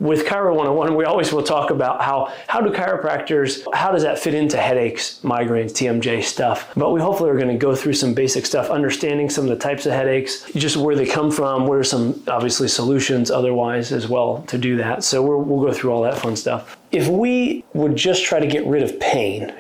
With Chiro 101, we always will talk about how do chiropractors, how does that fit into headaches, migraines, TMJ stuff. But we hopefully are going to go through some basic stuff, understanding some of the types of headaches, just where they come from, what are some obviously solutions otherwise as well to do that. So we'll go through all that fun stuff. If we would just try to get rid of pain,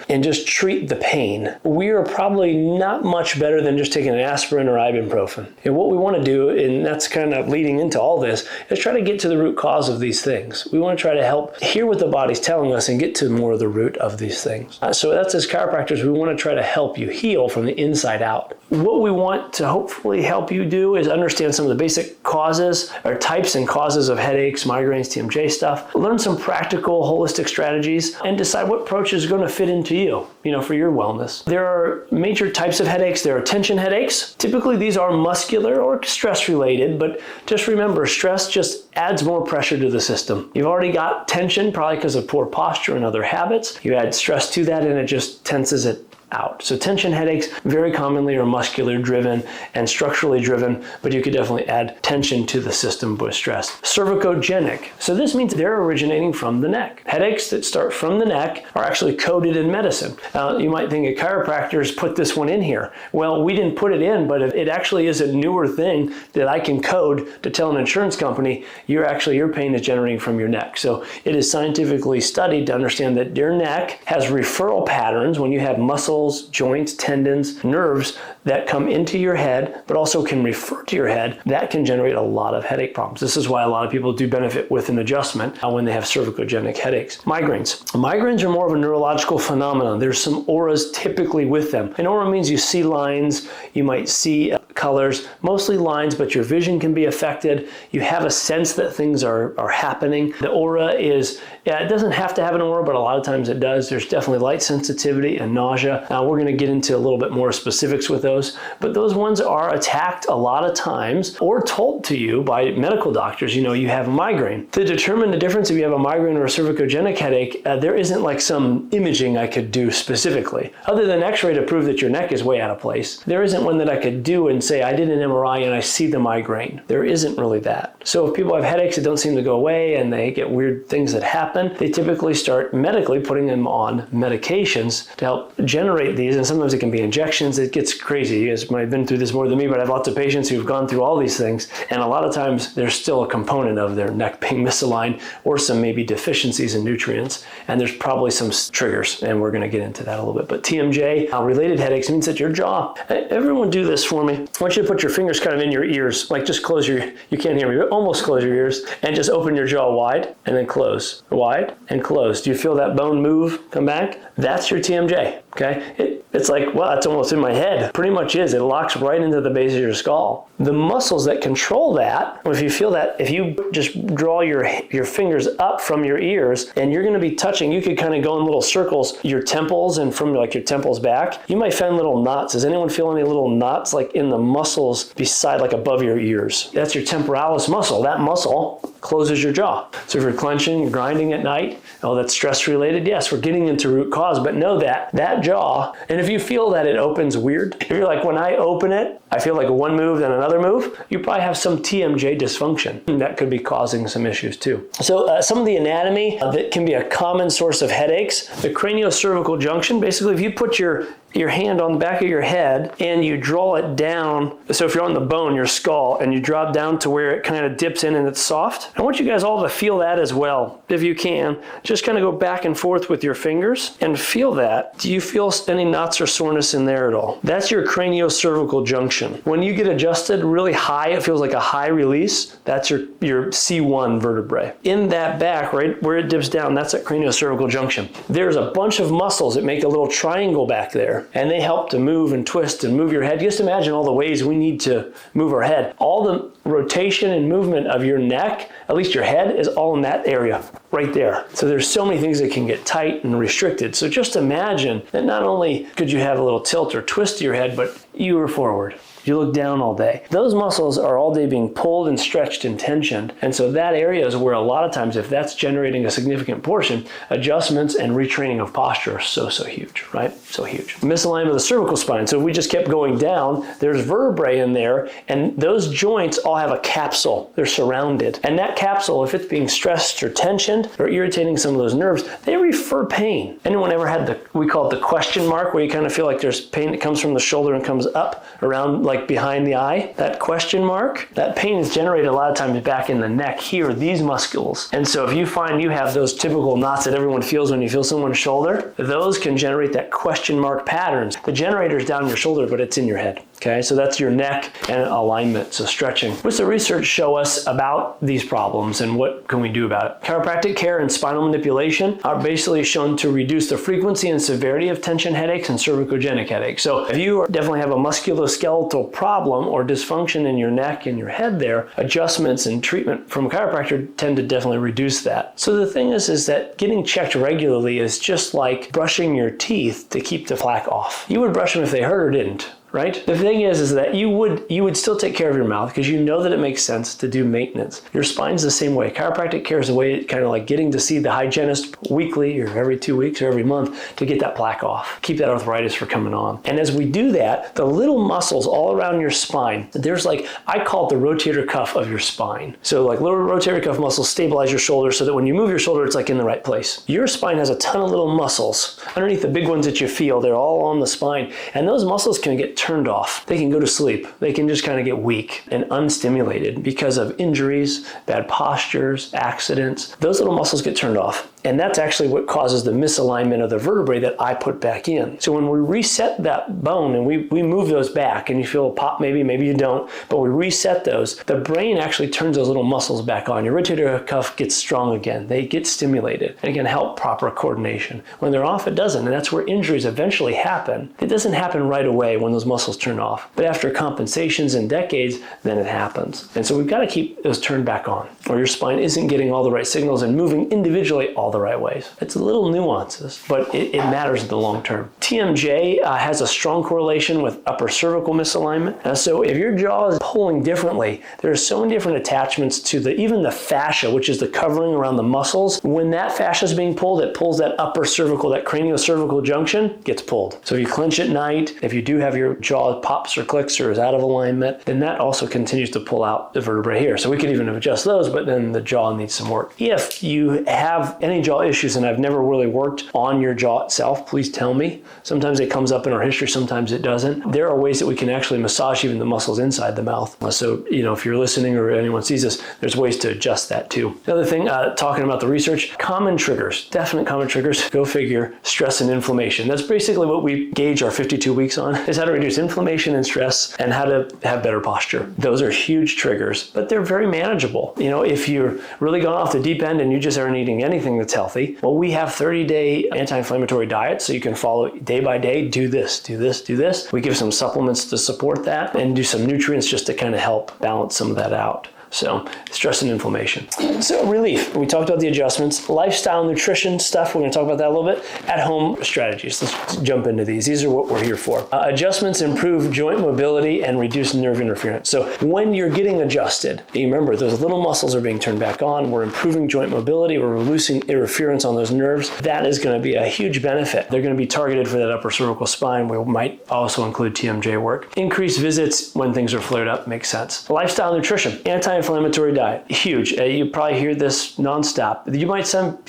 and just treat the pain, we are probably not much better than just taking an aspirin or ibuprofen. And what we want to do, and that's kind of leading into all this, is try to get to the root cause of these things. We want to try to help hear what the body's telling us and get to more of the root of these things. So that's, as chiropractors, we want to try to help you heal from the inside out. What we want to hopefully help you do is understand some of the basic causes or types and causes of headaches, migraines, TMJ stuff. Learn some practical, holistic strategies and decide what approach is going to fit into you, for your wellness. There are major types of headaches. There are tension headaches. Typically, these are muscular or stress related, but just remember, stress just adds more pressure to the system. You've already got tension, probably because of poor posture and other habits. You add stress to that and it just tenses it out. So tension headaches very commonly are muscular driven and structurally driven, but you could definitely add tension to the system with stress. Cervicogenic. So this means they're originating from the neck. Headaches that start from the neck are actually coded in medicine. You might think chiropractors put this one in here. Well, we didn't put it in, but it actually is a newer thing that I can code to tell an insurance company, your pain is generating from your neck. So it is scientifically studied to understand that your neck has referral patterns when you have muscle, joints, tendons, nerves that come into your head, but also can refer to your head. That can generate a lot of headache problems. This is why a lot of people do benefit with an adjustment when they have cervicogenic headaches. Migraines. Migraines are more of a neurological phenomenon. There's some auras typically with them. An aura means you see lines, you might see colors, mostly lines, but your vision can be affected. You have a sense that things are happening. The aura is, it doesn't have to have an aura, but a lot of times it does. There's definitely light sensitivity and nausea. We're going to get into a little bit more specifics with those, but those ones are attacked a lot of times or told to you by medical doctors, you have a migraine. To determine the difference if you have a migraine or a cervicogenic headache, there isn't like some imaging I could do specifically. Other than x-ray to prove that your neck is way out of place, there isn't one that I could do and say, I did an MRI and I see the migraine. There isn't really that. So if people have headaches that don't seem to go away and they get weird things that happen, they typically start medically putting them on medications to help generate these, and sometimes it can be injections. It gets crazy. You guys might have been through this more than me, but I have lots of patients who've gone through all these things, and a lot of times there's still a component of their neck being misaligned or some maybe deficiencies in nutrients, and there's probably some triggers, and we're going to get into that a little bit. But TMJ, related headaches, means that your jaw, everyone do this for me. I want you to put your fingers kind of in your ears, like just close you can't hear me, but almost close your ears, and just open your jaw wide, and then close. Wide and close. Do you feel that bone move, come back? That's your TMJ. Okay, it's like, well, it's almost in my head. Pretty much is. It locks right into the base of your skull. The muscles that control that, if you feel that, if you just draw your fingers up from your ears, and you're going to be touching, you could kind of go in little circles, your temples, and from like your temples back, you might find little knots. Does anyone feel any little knots like in the muscles beside, like above your ears? That's your temporalis muscle. That muscle closes your jaw. So if you're clenching, grinding at night, that's stress related. Yes, we're getting into root cause, but know that jaw, and if you feel that it opens weird, if you're like, when I open it, I feel like one move then another move, you probably have some TMJ dysfunction. That could be causing some issues too. So some of the anatomy that can be a common source of headaches, the craniocervical junction, basically if you put your hand on the back of your head and you draw it down, so if you're on the bone, your skull, and you drop down to where it kind of dips in and it's soft, I want you guys all to feel that as well, if you can. Just kind of go back and forth with your fingers and feel that. Do you feel any knots or soreness in there at all? That's your craniocervical junction. When you get adjusted really high, it feels like a high release. That's your C1 vertebrae. In that back, right where it dips down, that's that craniocervical junction. There's a bunch of muscles that make a little triangle back there, and they help to move and twist and move your head. Just imagine all the ways we need to move our head. All the rotation and movement of your neck, at least your head, is all in that area right there. So there's so many things that can get tight and restricted. So just imagine that not only could you have a little tilt or twist to your head, but you were forward. You look down all day. Those muscles are all day being pulled and stretched and tensioned. And so that area is where a lot of times, if that's generating a significant portion, adjustments and retraining of posture are so huge, right? So huge. Misalignment of the cervical spine. So if we just kept going down, there's vertebrae in there, and those joints all have a capsule. They're surrounded. And that capsule, if it's being stressed or tensioned or irritating some of those nerves, they refer pain. Anyone ever had we call it the question mark, where you kind of feel like there's pain that comes from the shoulder and comes up around like behind the eye? That question mark, that pain is generated a lot of times back in the neck here, these muscles. And so if you find you have those typical knots that everyone feels when you feel someone's shoulder, those can generate that question mark patterns. The generator's down your shoulder, but it's in your head. Okay, so that's your neck and alignment, so stretching. What's the research show us about these problems and what can we do about it? Chiropractic care and spinal manipulation are basically shown to reduce the frequency and severity of tension headaches and cervicogenic headaches. So if you definitely have a musculoskeletal problem or dysfunction in your neck and your head there, adjustments and treatment from a chiropractor tend to definitely reduce that. So the thing is that getting checked regularly is just like brushing your teeth to keep the plaque off. You would brush them if they hurt or didn't. Right? The thing is that you would still take care of your mouth because you know that it makes sense to do maintenance. Your spine's the same way. Chiropractic care is a way, kind of like getting to see the hygienist weekly or every 2 weeks or every month to get that plaque off. Keep that arthritis from coming on. And as we do that, the little muscles all around your spine, there's like, I call it the rotator cuff of your spine. So like little rotator cuff muscles stabilize your shoulder so that when you move your shoulder, it's like in the right place. Your spine has a ton of little muscles. Underneath the big ones that you feel, they're all on the spine. And those muscles can get turned off. They can go to sleep. They can just kind of get weak and unstimulated because of injuries, bad postures, accidents. Those little muscles get turned off. And that's actually what causes the misalignment of the vertebrae that I put back in. So when we reset that bone and we move those back and you feel a pop, maybe you don't, but we reset those, the brain actually turns those little muscles back on. Your rotator cuff gets strong again. They get stimulated and it can help proper coordination. When they're off, it doesn't. And that's where injuries eventually happen. It doesn't happen right away when those muscles turn off. But after compensations and decades, then it happens. And so we've got to keep those turned back on, or your spine isn't getting all the right signals and moving individually all the right ways. It's little nuances, but it matters in the long term. TMJ has a strong correlation with upper cervical misalignment. So if your jaw is pulling differently, there are so many different attachments to even the fascia, which is the covering around the muscles. When that fascia is being pulled, it pulls that upper cervical, that craniocervical junction gets pulled. So if you clench at night, if you do have your jaw pops or clicks or is out of alignment, then that also continues to pull out the vertebrae here. So we could even adjust those, but then the jaw needs some work. If you have any jaw issues, and I've never really worked on your jaw itself, please tell me. Sometimes it comes up in our history, sometimes it doesn't. There are ways that we can actually massage even the muscles inside the mouth. So, if you're listening or anyone sees this, there's ways to adjust that too. The other thing, talking about the research, common triggers, definite common triggers, go figure, stress and inflammation. That's basically what we gauge our 52 weeks on, is how to reduce inflammation and stress and how to have better posture. Those are huge triggers, but they're very manageable. If you're really gone off the deep end and you just aren't eating anything that's healthy, well, we have 30-day anti-inflammatory diets, so you can follow day by day, do this, do this, do this. We give some supplements to support that and do some nutrients just to kind of help balance some of that out. So stress and inflammation. So relief, we talked about the adjustments. Lifestyle nutrition stuff, we're going to talk about that a little bit. At-home strategies, let's jump into these. These are what we're here for. Adjustments improve joint mobility and reduce nerve interference. So when you're getting adjusted, you remember those little muscles are being turned back on, we're improving joint mobility, we're reducing interference on those nerves. That is going to be a huge benefit. They're going to be targeted for that upper cervical spine. We might also include TMJ work. Increased visits when things are flared up, makes sense. Lifestyle nutrition, anti-inflammatory diet, huge. You probably hear this nonstop.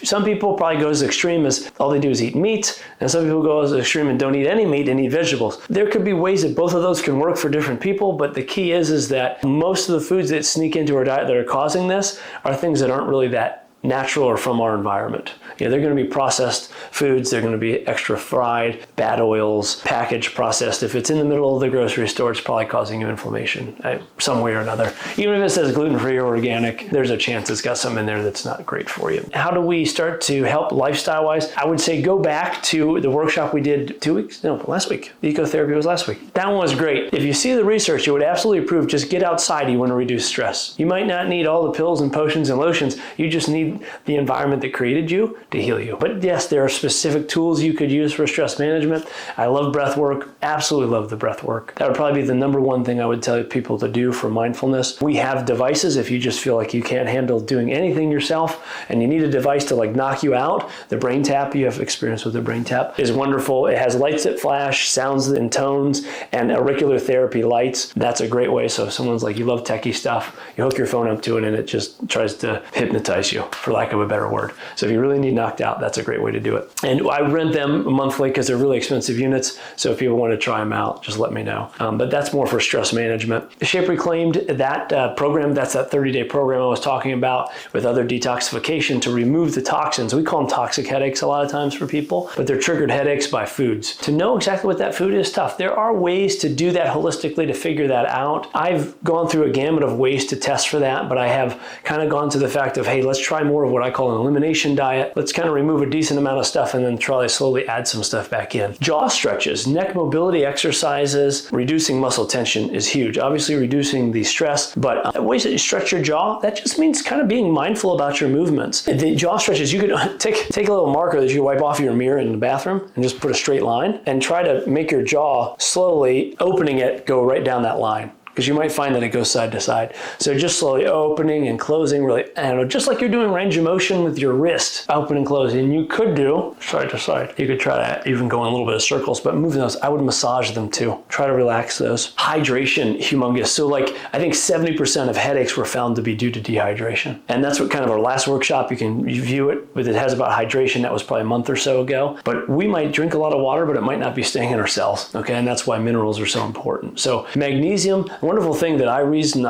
Some people probably go as extreme as all they do is eat meat, and some people go as extreme and don't eat any meat and eat vegetables. There could be ways that both of those can work for different people, but the key is that most of the foods that sneak into our diet that are causing this are things that aren't really that natural or from our environment. They're going to be processed foods, they're going to be extra fried, bad oils, packaged, processed. If it's in the middle of the grocery store, it's probably causing you inflammation some way or another. Even if it says gluten-free or organic, there's a chance it's got some in there that's not great for you. How do we start to help lifestyle-wise? I would say go back to the workshop we did last week. The ecotherapy was last week. That one was great. If you see the research, it would absolutely prove just get outside. You want to reduce stress. You might not need all the pills and potions and lotions. You just need need the environment that created you to heal you. But yes, there are specific tools you could use for stress management. I love breath work, absolutely love the breath work. That would probably be the number one thing I would tell people to do for mindfulness. We have devices if you just feel like you can't handle doing anything yourself and you need a device to like knock you out. The brain tap, you have experience with the brain tap, is wonderful. It has lights that flash, sounds and tones, and auricular therapy lights. That's a great way. So if someone's like, you love techie stuff, you hook your phone up to it and it just tries to hypnotize you, for lack of a better word. So if you really need knocked out, that's a great way to do it. And I rent them monthly because they're really expensive units. So if people want to try them out, just let me know. But that's more for stress management. Shape Reclaimed, that program, that's that 30-day program I was talking about with other detoxification to remove the toxins. We call them toxic headaches a lot of times for people, but they're triggered headaches by foods. To know exactly what that food is tough. There are ways to do that holistically to figure that out. I've gone through a gamut of ways to test for that, but I have kind of gone to the fact of, hey, let's try more of what I call an elimination diet. Let's kind of remove a decent amount of stuff and then try to slowly add some stuff back in. Jaw stretches, neck mobility exercises, reducing muscle tension is huge. Obviously reducing the stress, but ways that you stretch your jaw, that just means kind of being mindful about your movements. The jaw stretches, you could take a little marker that you wipe off your mirror in the bathroom and just put a straight line and try to make your jaw slowly, opening it, go right down that line. Because you might find that it goes side to side. So just slowly opening and closing, really, I don't know, just like you're doing range of motion with your wrist, open and closing. You could do side to side. You could try to even go in a little bit of circles, but moving those, I would massage them too. Try to relax those. Hydration, humongous. So like, I think 70% of headaches were found to be due to dehydration. And that's what kind of our last workshop, you can review it, but it has about hydration. That was probably a month or so ago. But we might drink a lot of water, but it might not be staying in our cells. Okay, and that's why minerals are so important. So magnesium, wonderful thing that I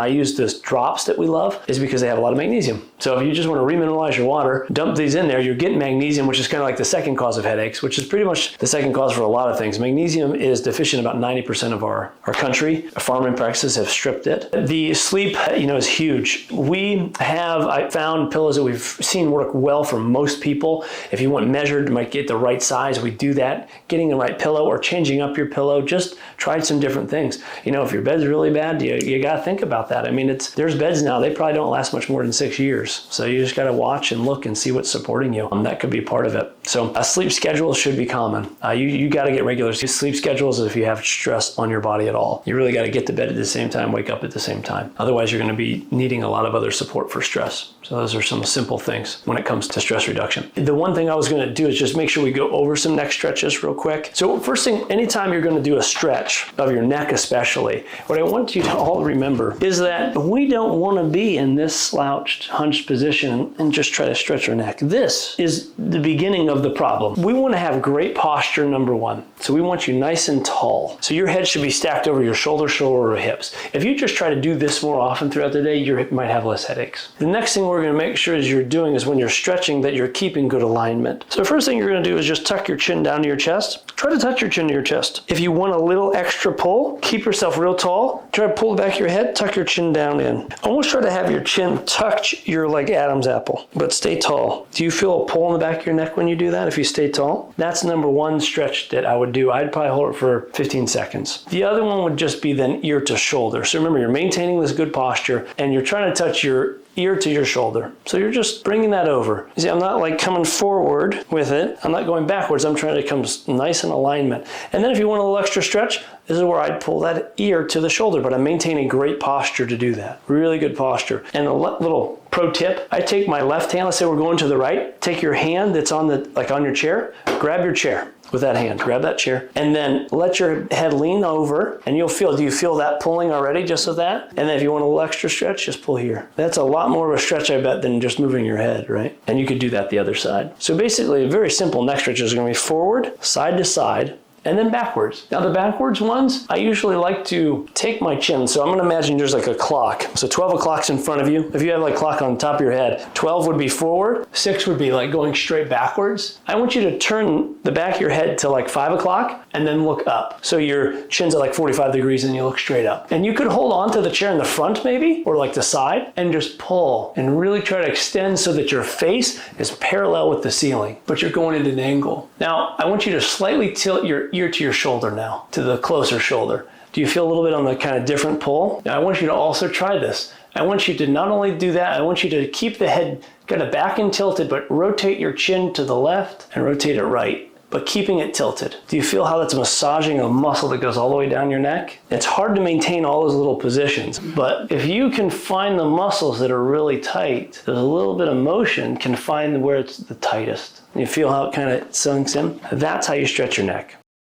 use this drops that we love is because they have a lot of magnesium. So if you just want to remineralize your water, dump these in there, you're getting magnesium, which is kind of like the second cause of headaches, which is pretty much the second cause for a lot of things. Magnesium is deficient about 90% of our country. Farming practices have stripped it. The sleep, is huge. I found pillows that we've seen work well for most people. If you want measured, you might get the right size. We do that. Getting the right pillow or changing up your pillow, just tried some different things. If your bed's really bad, you got to think about that. I mean, there's beds now, they probably don't last much more than 6 years. So you just got to watch and look and see what's supporting you. That could be part of it. So a sleep schedule should be common. You got to get regular sleep schedules if you have stress on your body at all. You really got to get to bed at the same time, wake up at the same time. Otherwise, you're going to be needing a lot of other support for stress. So those are some simple things when it comes to stress reduction. The one thing I was going to do is just make sure we go over some neck stretches real quick. So first thing, anytime you're going to do a stretch of your neck especially, what I want you to all remember is that we don't want to be in this slouched, hunched position and just try to stretch our neck. This is the beginning of the problem. We want to have great posture, number one. So we want you nice and tall. So your head should be stacked over your shoulder, or hips. If you just try to do this more often throughout the day, you might have less headaches. The next thing we're going to make sure is when you're stretching that you're keeping good alignment. So the first thing you're going to do is just tuck your chin down to your chest. Try to touch your chin to your chest. If you want a little extra pull, keep yourself real tall. Try to pull the back of your head, tuck your chin down in. Almost try to have your chin touch your Adam's apple, but stay tall. Do you feel a pull in the back of your neck when you do that if you stay tall? That's number one stretch that I would do. I'd probably hold it for 15 seconds. The other one would just be then ear to shoulder. So remember, you're maintaining this good posture and you're trying to touch your ear to your shoulder. So you're just bringing that over. You see, I'm not like coming forward with it. I'm not going backwards. I'm trying to come nice in alignment. And then if you want a little extra stretch, this is where I'd pull that ear to the shoulder, but I'm maintaining great posture to do that. Really good posture. And a little pro tip, I take my left hand, let's say we're going to the right, take your hand that's on your chair, grab your chair with that hand, grab that chair, and then let your head lean over, and do you feel that pulling already just with that? And then if you want a little extra stretch, just pull here. That's a lot more of a stretch, I bet, than just moving your head, right? And you could do that the other side. So basically, a very simple neck stretch is going to be forward, side to side, and then backwards. Now the backwards ones, I usually like to take my chin. So I'm gonna imagine there's like a clock. So 12 o'clock's in front of you. If you have like a clock on the top of your head, 12 would be forward, 6 would be like going straight backwards. I want you to turn the back of your head to like 5 o'clock and then look up. So your chin's at like 45 degrees and you look straight up. And you could hold on to the chair in the front maybe, or like the side, and just pull and really try to extend so that your face is parallel with the ceiling, but you're going at an angle. Now, I want you to slightly tilt your ear to your shoulder now, to the closer shoulder. Do you feel a little bit on the kind of different pull? Now I want you to also try this. I want you to not only do that, I want you to keep the head kind of back and tilted, but rotate your chin to the left and rotate it right, but keeping it tilted. Do you feel how that's massaging a muscle that goes all the way down your neck? It's hard to maintain all those little positions, but if you can find the muscles that are really tight, there's a little bit of motion can find where it's the tightest. You feel how it kind of sinks in? That's how you stretch your neck.